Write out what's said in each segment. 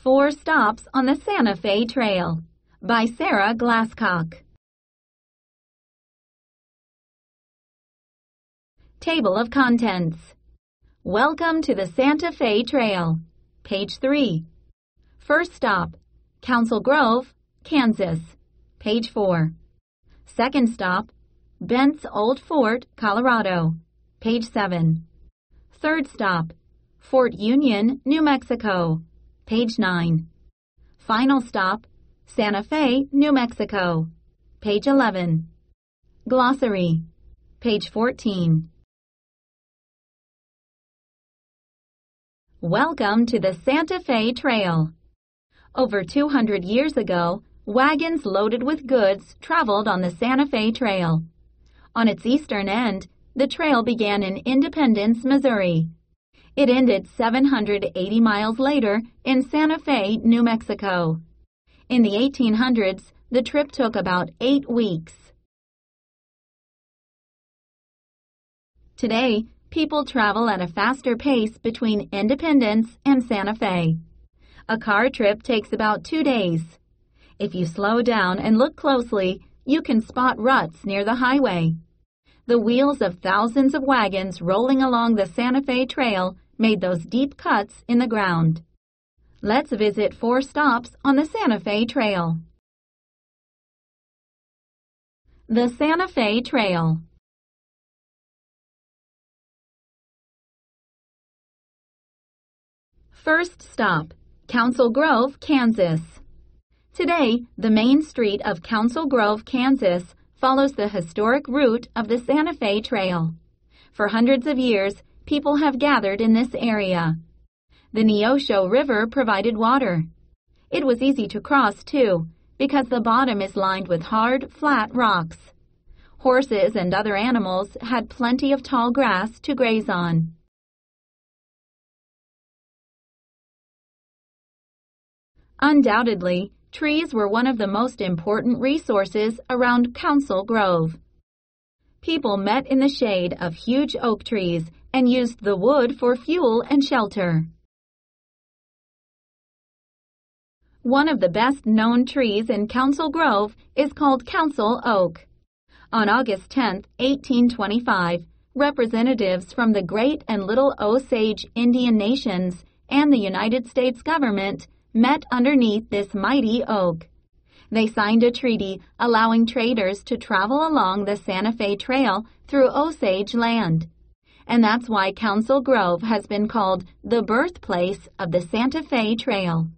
4 Stops on the Santa Fe Trail by Sarah Glasscock. Table of Contents. Welcome to the Santa Fe Trail. Page 3. First stop, Council Grove, Kansas. Page 4. Second stop, Bent's Old Fort, Colorado. Page 7. Third stop, Fort Union, New Mexico. Page 9. Final stop, Santa Fe, New Mexico. Page 11. Glossary. Page 14. Welcome to the Santa Fe Trail. Over 200 years ago, wagons loaded with goods traveled on the Santa Fe Trail. On its eastern end, the trail began in Independence, Missouri. It ended 780 miles later in Santa Fe, New Mexico. In the 1800s, the trip took about 8 weeks. Today, people travel at a faster pace between Independence and Santa Fe. A car trip takes about 2 days. If you slow down and look closely, you can spot ruts near the highway. The wheels of thousands of wagons rolling along the Santa Fe Trail made those deep cuts in the ground. Let's visit 4 stops on the Santa Fe Trail. The Santa Fe Trail. First stop, Council Grove, Kansas. Today, the main street of Council Grove, Kansas follows the historic route of the Santa Fe Trail. For hundreds of years, people have gathered in this area. The Neosho River provided water. It was easy to cross, too, because the bottom is lined with hard, flat rocks. Horses and other animals had plenty of tall grass to graze on. Undoubtedly, trees were one of the most important resources around Council Grove. People met in the shade of huge oak trees and used the wood for fuel and shelter. One of the best-known trees in Council Grove is called Council Oak. On August 10, 1825, representatives from the Great and Little Osage Indian Nations and the United States government met underneath this mighty oak. They signed a treaty allowing traders to travel along the Santa Fe Trail through Osage land. And that's why Council Grove has been called the birthplace of the Santa Fe Trail.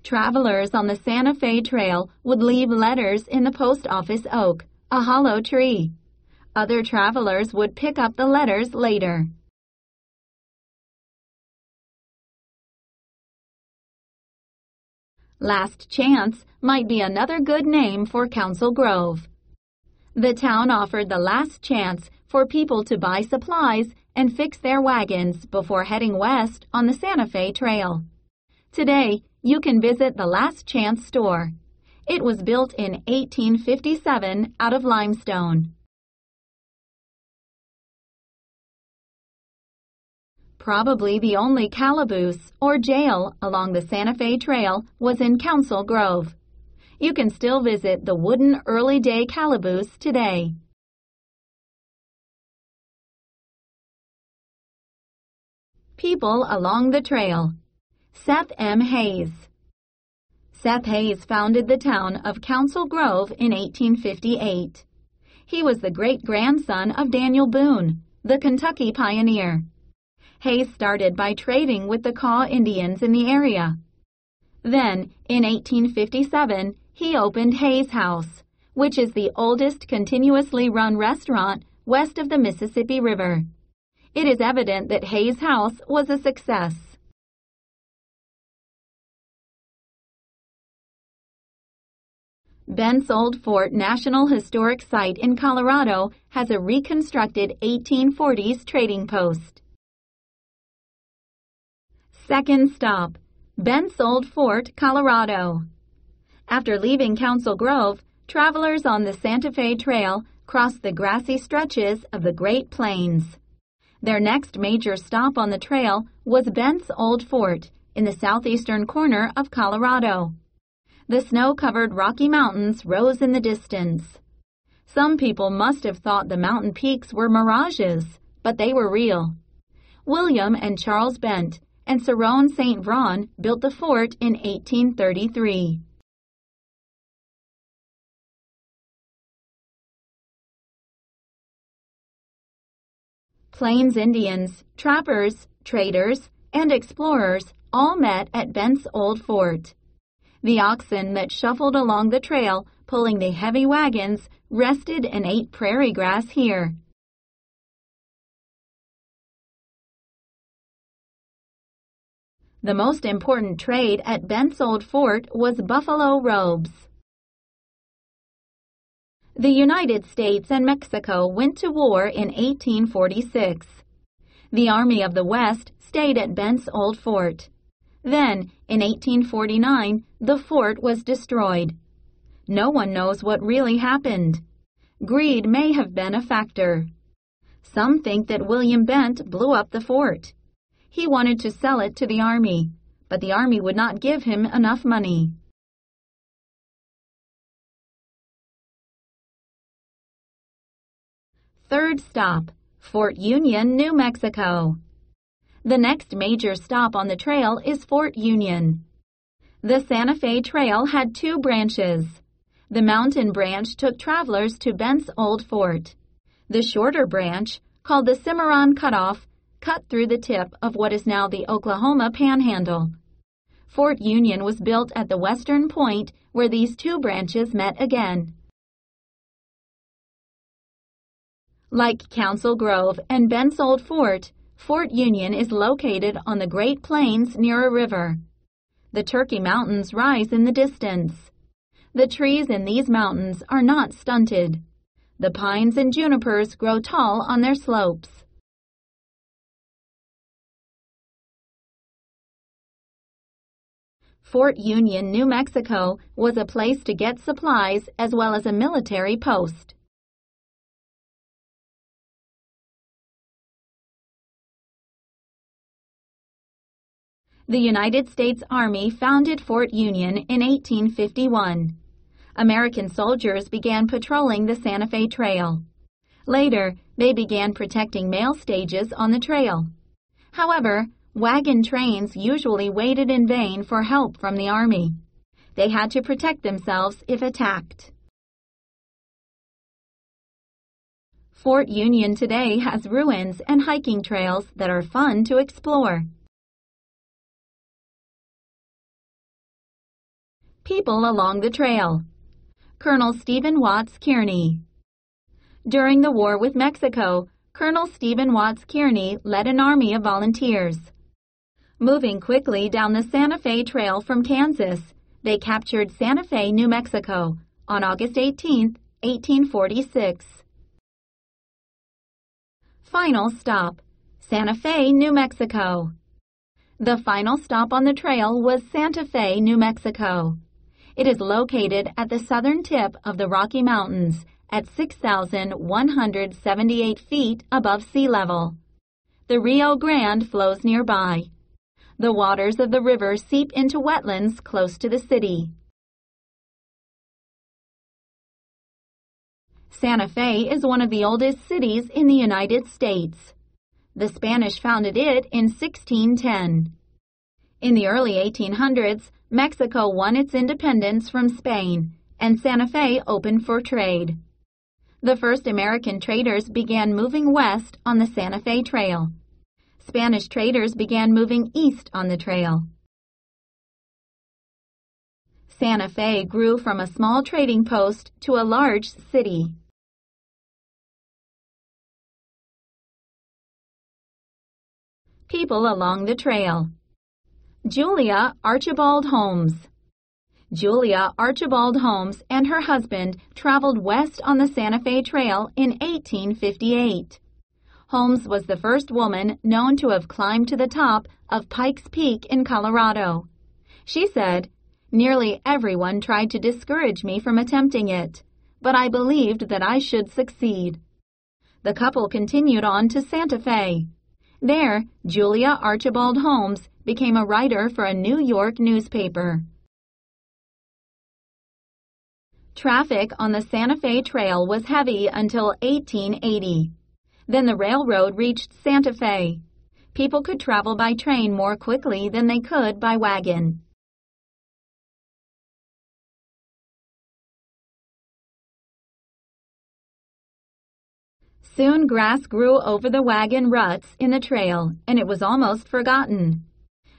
Travelers on the Santa Fe Trail would leave letters in the post office oak, a hollow tree. Other travelers would pick up the letters later. Last Chance might be another good name for Council Grove. The town offered the last chance for people to buy supplies and fix their wagons before heading west on the Santa Fe Trail. Today, you can visit the Last Chance store. It was built in 1857 out of limestone. Probably the only calaboose or jail along the Santa Fe Trail was in Council Grove. You can still visit the wooden early-day calaboose today. People along the trail. Seth M. Hayes. Seth Hayes founded the town of Council Grove in 1858. He was the great-grandson of Daniel Boone, the Kentucky pioneer. Hayes started by trading with the Kaw Indians in the area. Then, in 1857, he opened Hayes House, which is the oldest continuously run restaurant west of the Mississippi River. It is evident that Hayes House was a success. Bent's Old Fort National Historic Site in Colorado has a reconstructed 1840s trading post. Second stop, Bent's Old Fort, Colorado. After leaving Council Grove, travelers on the Santa Fe Trail cross the grassy stretches of the Great Plains. Their next major stop on the trail was Bent's Old Fort in the southeastern corner of Colorado. The snow-covered Rocky Mountains rose in the distance. Some people must have thought the mountain peaks were mirages, but they were real. William and Charles Bent and Cerrone St. Vrain built the fort in 1833. Plains Indians, trappers, traders, and explorers all met at Bent's Old Fort. The oxen that shuffled along the trail, pulling the heavy wagons, rested and ate prairie grass here. The most important trade at Bent's Old Fort was buffalo robes. The United States and Mexico went to war in 1846. The Army of the West stayed at Bent's Old Fort. Then, in 1849, the fort was destroyed. No one knows what really happened. Greed may have been a factor. Some think that William Bent blew up the fort. He wanted to sell it to the Army, but the Army would not give him enough money. Third stop, Fort Union, New Mexico. The next major stop on the trail is Fort Union. The Santa Fe Trail had two branches. The mountain branch took travelers to Bent's Old Fort. The shorter branch, called the Cimarron Cutoff, cut through the tip of what is now the Oklahoma Panhandle. Fort Union was built at the western point where these two branches met again. Like Council Grove and Bent's Old Fort, Fort Union is located on the Great Plains near a river. The Turkey Mountains rise in the distance. The trees in these mountains are not stunted. The pines and junipers grow tall on their slopes. Fort Union, New Mexico was a place to get supplies as well as a military post. The United States Army founded Fort Union in 1851. American soldiers began patrolling the Santa Fe Trail. Later, they began protecting mail stages on the trail. However, wagon trains usually waited in vain for help from the Army. They had to protect themselves if attacked. Fort Union today has ruins and hiking trails that are fun to explore. People along the trail. Colonel Stephen Watts Kearny. During the war with Mexico, Colonel Stephen Watts Kearny led an army of volunteers. Moving quickly down the Santa Fe Trail from Kansas, they captured Santa Fe, New Mexico, on August 18, 1846. Final stop, Santa Fe, New Mexico. The final stop on the trail was Santa Fe, New Mexico. It is located at the southern tip of the Rocky Mountains at 6,178 feet above sea level. The Rio Grande flows nearby. The waters of the river seep into wetlands close to the city. Santa Fe is one of the oldest cities in the United States. The Spanish founded it in 1610. In the early 1800s, Mexico won its independence from Spain, and Santa Fe opened for trade. The first American traders began moving west on the Santa Fe Trail. Spanish traders began moving east on the trail. Santa Fe grew from a small trading post to a large city. People along the trail. Julia Archibald Holmes. Julia Archibald Holmes and her husband traveled west on the Santa Fe Trail in 1858. Holmes was the first woman known to have climbed to the top of Pikes Peak in Colorado. She said, "Nearly everyone tried to discourage me from attempting it, but I believed that I should succeed." The couple continued on to Santa Fe. There, Julia Archibald Holmes became a writer for a New York newspaper. Traffic on the Santa Fe Trail was heavy until 1880. Then the railroad reached Santa Fe. People could travel by train more quickly than they could by wagon. Soon grass grew over the wagon ruts in the trail, and it was almost forgotten.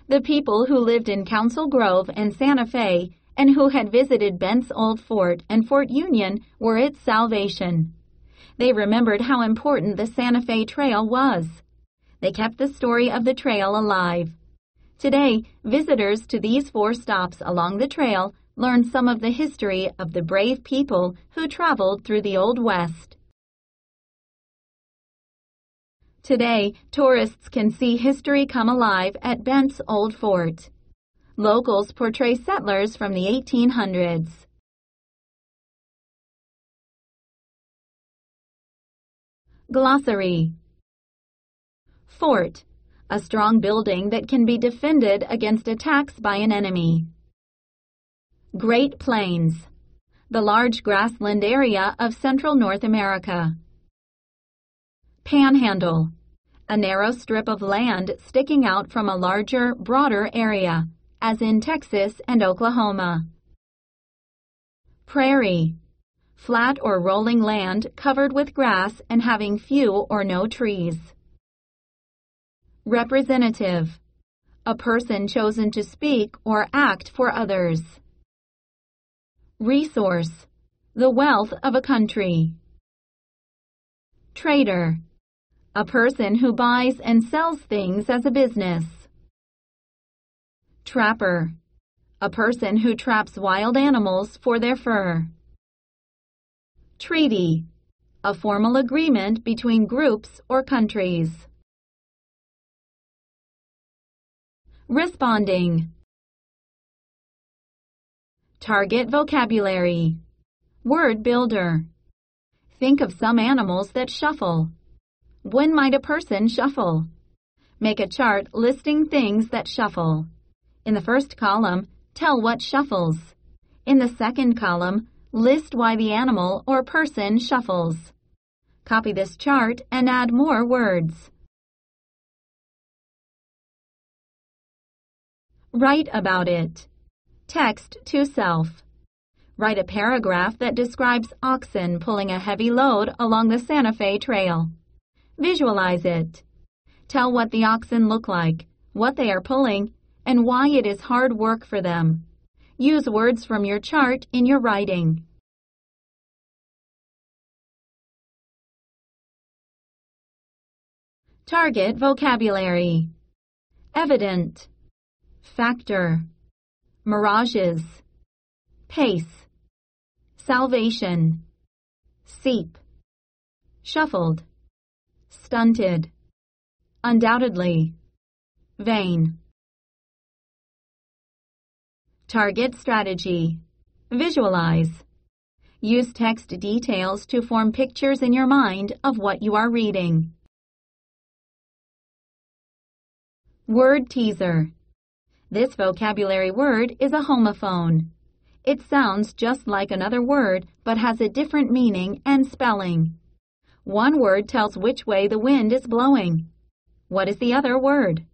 The people who lived in Council Grove and Santa Fe and who had visited Bent's Old Fort and Fort Union were its salvation. They remembered how important the Santa Fe Trail was. They kept the story of the trail alive. Today, visitors to these 4 stops along the trail learn some of the history of the brave people who traveled through the Old West. Today, tourists can see history come alive at Bent's Old Fort. Locals portray settlers from the 1800s. Glossary. Fort, a strong building that can be defended against attacks by an enemy. Great Plains, the large grassland area of central North America. Panhandle, a narrow strip of land sticking out from a larger, broader area, as in Texas and Oklahoma. Prairie, flat or rolling land covered with grass and having few or no trees. Representative, a person chosen to speak or act for others. Resource, the wealth of a country. Trader, a person who buys and sells things as a business. Trapper, a person who traps wild animals for their fur. Treaty, a formal agreement between groups or countries. Responding. Target vocabulary. Word builder. Think of some animals that shuffle. When might a person shuffle? Make a chart listing things that shuffle. In the first column, tell what shuffles. In the second column, list why the animal or person shuffles. Copy this chart and add more words. Write about it. Text to self. Write a paragraph that describes oxen pulling a heavy load along the Santa Fe Trail. Visualize it. Tell what the oxen look like, what they are pulling, and why it is hard work for them. Use words from your chart in your writing. Target vocabulary. Evident. Factor. Mirages. Pace. Salvation. Seep. Shuffled. Stunted. Undoubtedly. Vain. Target strategy. Visualize. Use text details to form pictures in your mind of what you are reading. Word teaser. This vocabulary word is a homophone. It sounds just like another word but has a different meaning and spelling. One word tells which way the wind is blowing. What is the other word?